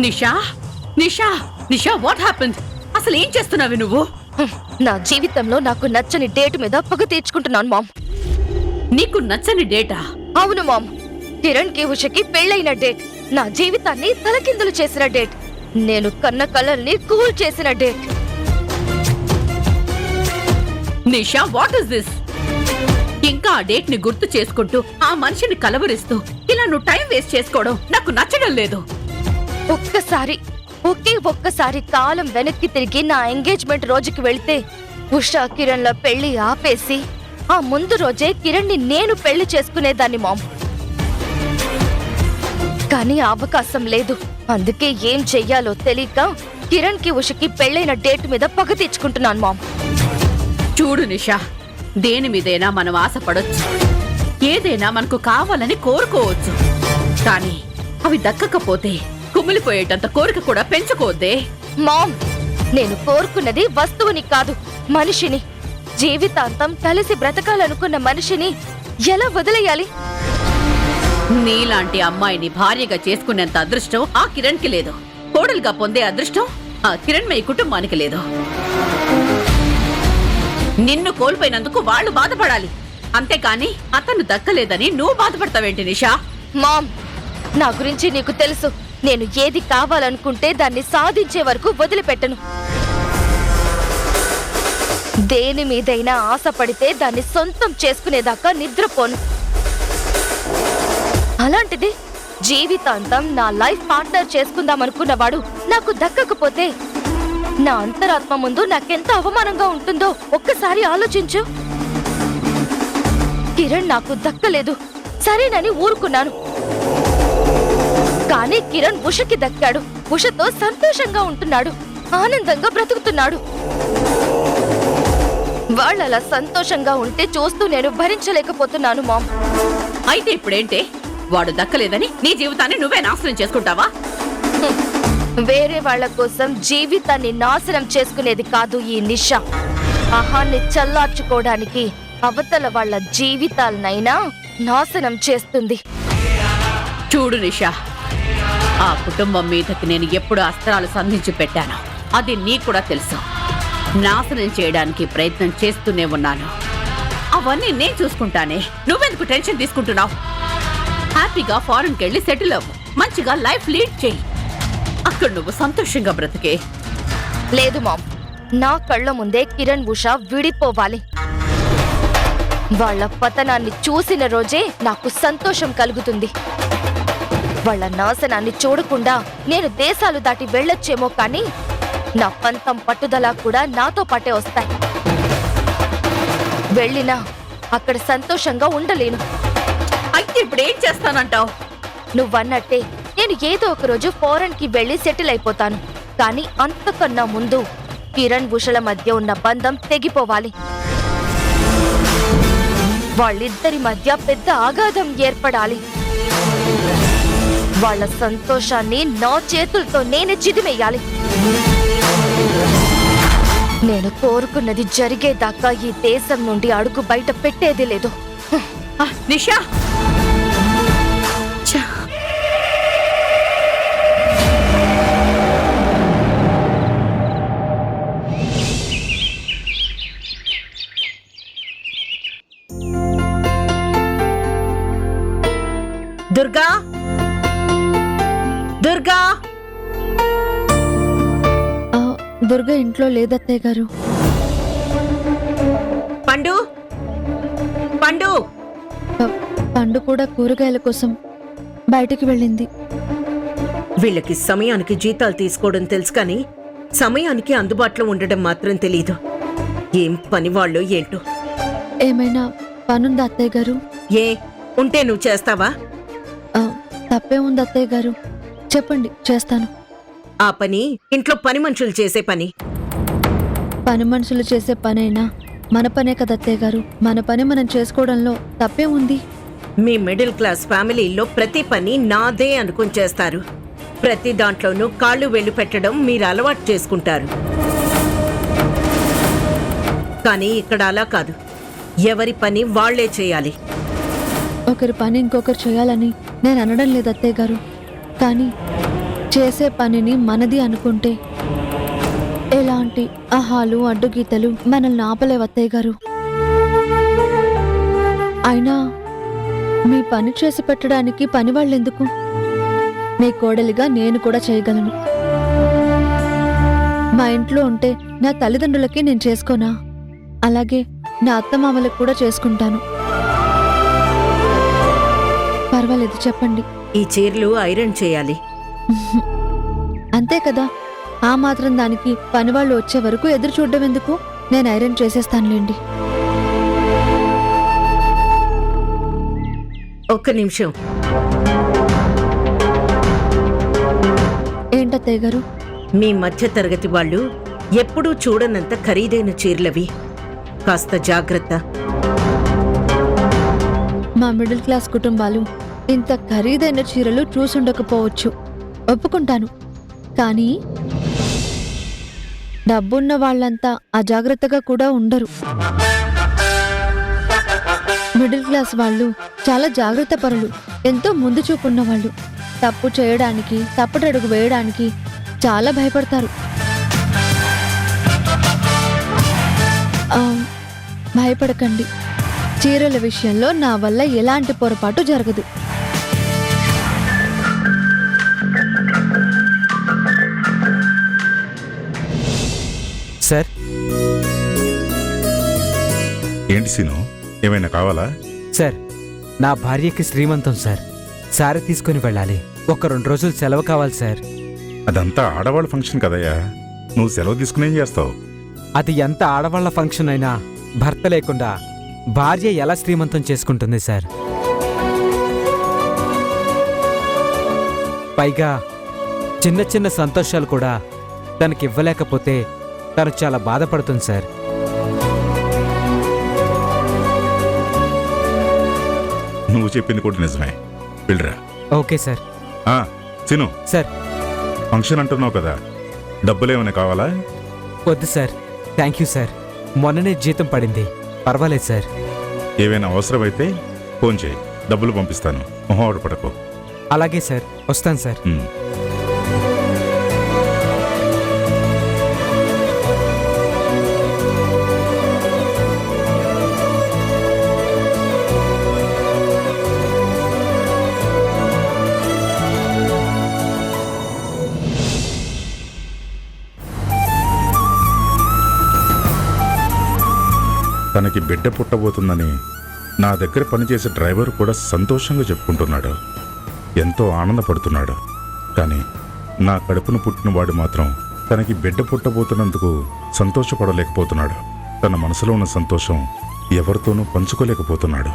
Nisha Nisha Nisha what happened? అసలు ఏం చేస్తున్నావు నువ్వు? నా జీవితంలో నాకు నచ్చని డేట్ మీద పగ తీర్చుకుంటున్నాను మామ్. నీకు నచ్చని డేటా? అవును మామ్, కిరణ్ కి ఉషకి పెళ్ళైన డేట్, నా జీవితాన్ని తలకిందులు చేసిన డేట్, నేను కన్న కలల్ని కూల్ చేసిన date. Nisha what is this? ఇంకా ఆ డేట్ ని గుర్తు చేసుకుంటూ ఆ మనిషిని కలవరిస్తూ ఇలా నువ్వు టైం వేస్ట్ చేసుకోవడం నాకు నచ్చడం లేదు. ఒక్కసారి కాలం వెనక్కి తిరిగి నా ఎంగేజ్మెంట్ రోజుకి వెళ్తే ఉషా కిరణ్ ల పెళ్లి ఆపేసి ఆ ముందు రోజే కిరణ్ ని నేను పెళ్లి చేసుకునేదాన్ని మామ్. కానీ అవకాశం లేదు. అందుకే ఏం చెయ్యాలో తెలియక కిరణ్ కి ఉషకి పెళ్ళైన డేట్ మీద పగ తీర్చుకుంటున్నాను మామ్. చూడు నిషా, దేని మీదైనా మనం ఆశపడొచ్చు, ఏదైనా మనకు కావాలని కోరుకోవచ్చు. కానీ అవి దక్కకపోతే కుమిలిపోయేటంత కోరిక కూడా పెంచుకోవద్దే. మామ్, నేను కోరుకున్నది వస్తువుని కాదు, మనిషిని. జీవితాంతం కలిసి బ్రతకాలనుకున్న మనిషిని ఎలా వదిలేయాలి? నీలాంటి అమ్మాయిని భార్యగా చేసుకునేంత అదృష్టం ఆ కిరణ్ కి లేదు. కోడలుగా పొందే అదృష్టం ఆ కిరణ్మయ్య కుటుంబానికి లేదు. నిన్ను కోల్పోయినందుకు వాళ్ళు బాధపడాలి, అంతేకాని అతను దక్కలేదని నువ్వు బాధపడతావేంటి నిషా? మామ్, నా గురించి నీకు తెలుసు. నేను ఏది కావాలనుకుంటే దాన్ని సాధించే వరకు వదిలిపెట్టను. దేని మీదైనా ఆశపడితే దాన్ని సొంతం చేసుకునేదాకా నిద్రపోను. అలాంటిది జీవితాంతం నా లైఫ్ పార్ట్నర్ చేసుకుందామనుకున్నవాడు నాకు దక్కకపోతే నా అంతరాత్మ ముందు నాకెంత అవమానంగా ఉంటుందో ఒక్కసారి ఆలోచించు. కిరణ్ నాకు దక్కలేదు, సరేనని ఊరుకున్నాను. కానీ కిరణ్ ఉషకి దక్కాడు, ఉషతో సంతోషంగా ఉంటున్నాడు, ఆనందంగా బ్రతుకుతున్నాడు. వాళ్ళలా సంతోషంగా ఉంటే చూస్తూ నేను భరించలేకపోతున్నాను మామ్. అయితే ఇప్పుడేంటే? వాడు దక్కలేదని నీ జీవితాన్ని నువ్వే నాశనం చేసుకుంటావా? వేరే వాళ్ల కోసం జీవితాన్ని నాశనం చేసుకునేది కాదు ఈ నిషా. అహాన్ని చల్లార్చుకోవడానికి అవతల వాళ్ల జీవితాలనైనా నాశనం చేస్తుంది. చూడు నిషా, ఆ కుటుంబం మీదకి నేను ఎప్పుడు అస్త్రాలు సంధించి పెట్టాను, అది నీకు కూడా తెలుసు. నాశనం చేయడానికి ప్రయత్నం చేస్తూనే ఉన్నాను. అవన్నీ నేను చూసుకుంటానే, నువ్వెందుకు టెన్షన్ తీసుకుంటున్నావు? హ్యాపీగా ఫారెన్కి వెళ్ళి సెటిల్ అవ్వు, మంచిగా లైఫ్ లీడ్ చెయ్యి. అక్కడ నువ్వు సంతోషంగా బ్రతికే. లేదు మామ్, నా కళ్ళ ముందే కిరణ్ ఉషా విడిపోవాలి. వాళ్ళ పతనాన్ని చూసిన రోజే నాకు సంతోషం కలుగుతుంది. వాళ్ళ నాశనాన్ని చూడకుండా నేను దేశాలు దాటి వెళ్ళొచ్చేమో కానీ నా పంతం పట్టుదల కూడా నాతో పాటే వస్తాయి. వెళ్ళినా అక్కడ సంతోషంగా ఉండలేను. అయితే ఇప్పుడు ఏం చేస్తానంటావు? నువ్వన్నట్టే నేను ఏదో ఒక రోజు ఫారెన్ కి వెళ్లి సెటిల్ అయిపోతాను. కానీ అంతకన్నా ముందు కిరణ్ ఉషల మధ్య ఉన్న బంధం తెగిపోవాలి. వాళ్ళిద్దరి మధ్య పెద్ద ఆఘాతం ఏర్పడాలి. వాళ్ళ సంతోషాన్ని నా చేతులతో నేనే చిదిమేయాలి. నేను కోరుకున్నది జరిగేదాకా ఈ దేశం నుండి అడుగు బయట పెట్టేది లేదు. నిషా, దుర్గా, దుర్గా. దుర్గా ఇంట్లో లేదత్తయ్య గారు. పండు, పండు. పండు కూడా కూరగాయల కోసం బయటికి వెళ్ళింది. వీళ్ళకి సమయానికి జీతాలు తీసుకోవడం తెలుసు కానీ సమయానికి అందుబాటులో ఉండడం మాత్రం తెలీదు. ఏం పని వాళ్ళు ఏంటో. ఏమైనా పనుందా అత్తయ్య గారు? ఏ ఉంటే నువ్వు చేస్తావా? తప్పే ఉంది అత్తయ్య గారు, చెప్పండి చేస్తాను. ఆ పని ఇంట్లో పని మనుషులు చేసే పని. పని మనుషులు చేసే పనైనా మన పనే కదా అత్తయ్య గారు. మన పని మనం చేసుకోవడంలో తప్పే ఉంది. మీ మిడిల్ క్లాస్ ఫ్యామిలీలో ప్రతి పని నాదే అనుకుని చేస్తారు. ప్రతి దాంట్లోనూ కాళ్ళు వెళ్లి పెట్టడం మీరు అలవాటు చేసుకుంటారు. కానీ ఇక్కడ అలా కాదు, ఎవరి పని వాళ్లే చేయాలి. ఒకరి పని ఇంకొకరు చేయాలని నేను అనడం లేదు అత్తయ్య గారు, కానీ చేసే పనిని మనది అనుకుంటే ఎలాంటి అహాలు అడ్డుగీతలు మనల్ని ఆపలేవు అత్తయ్య గారు. అయినా మీ పని చేసి పెట్టడానికి పని వాళ్ళెందుకు? మీ కోడలిగా నేను కూడా చేయగలను. మా ఇంట్లో ఉంటే నా తల్లిదండ్రులకి నేను చేసుకోనా? అలాగే నా అత్తమామలకు కూడా చేసుకుంటాను. పర్వాలేదు, చెప్పండి. ఈ చీరలు ఐరన్ చేయాలి. అంతే కదా, ఆ మాత్రం దానికి పనివాళ్ళు వచ్చే వరకు ఎదురు చూడడం ఎందుకు? నేను ఐరన్ చేసేస్తానులేండి. ఒక్క నిమిషం. ఏంటత్తయ్య గారు? మీ మధ్య తరగతి వాళ్ళు ఎప్పుడూ చూడనంత ఖరీదైన చీరలవి. కాస్త జాగ్రత్త. మా మిడిల్ క్లాస్ కుటుంబాలు ఇంత ఖరీదైన చీరలు చూసుండకపోవచ్చు, ఒప్పుకుంటాను. కానీ డబ్బున్న వాళ్ళంతా అజాగ్రత్తగా కూడా ఉండరు. మిడిల్ క్లాస్ వాళ్ళు చాలా జాగ్రత్త పరులు, ఎంతో ముందు చూపున్న వాళ్ళు. తప్పు చేయడానికి, తప్పటడుగు వేయడానికి చాలా భయపడతారు. భయపడకండి, చీరల విషయంలో నా వల్ల ఎలాంటి పొరపాటు జరగదు. సార్, ఏంటి సీను, ఏమైనా కావాలా? సార్, నా భార్యకి శ్రీమంతం సార్. సారీ తీసుకుని వెళ్ళాలి. ఒక 2 రోజులు సెలవు కావాలి సార్. అదంతా ఆడవాళ్ళ ఫంక్షన్ కదయ్యా, నువ్వు సెలవు తీసుకుని ఏం చేస్తావు? అది ఎంత ఆడవాళ్ల ఫంక్షన్ అయినా భర్త లేకుండా భార్య ఎలా శ్రీమంతం చేసుకుంటుంది సార్? పైగా చిన్న చిన్న సంతోషాలు కూడా తనకివ్వలేకపోతే తను చాలా బాధపడుతుంది సార్. నువ్వు చెప్పింది కూడా నిజమే, వెళ్ళరా. Okay sir. Seenu, sir, function అంటున్నావు కదా, డబ్బులేమైనా కావాలా? వద్దు సార్, థ్యాంక్ యూ సార్. మొన్ననే జీతం పడింది, పర్వాలేదు సార్. ఏవైనా అవసరమైతే ఫోన్ చేయి, డబ్బులు పంపిస్తాను. మొహం పడకు. అలాగే సార్, వస్తాను సార్. తనకి బిడ్డ పుట్టబోతుందని నా దగ్గర పనిచేసే డ్రైవర్ కూడా సంతోషంగా చెప్పుకుంటున్నాడు, ఎంతో ఆనందపడుతున్నాడు. కానీ నా కడుపును పుట్టినవాడు మాత్రం తనకి బిడ్డ పుట్టబోతున్నందుకు సంతోషపడలేకపోతున్నాడు. తన మనసులో ఉన్న సంతోషం ఎవరితోనూ పంచుకోలేకపోతున్నాడు.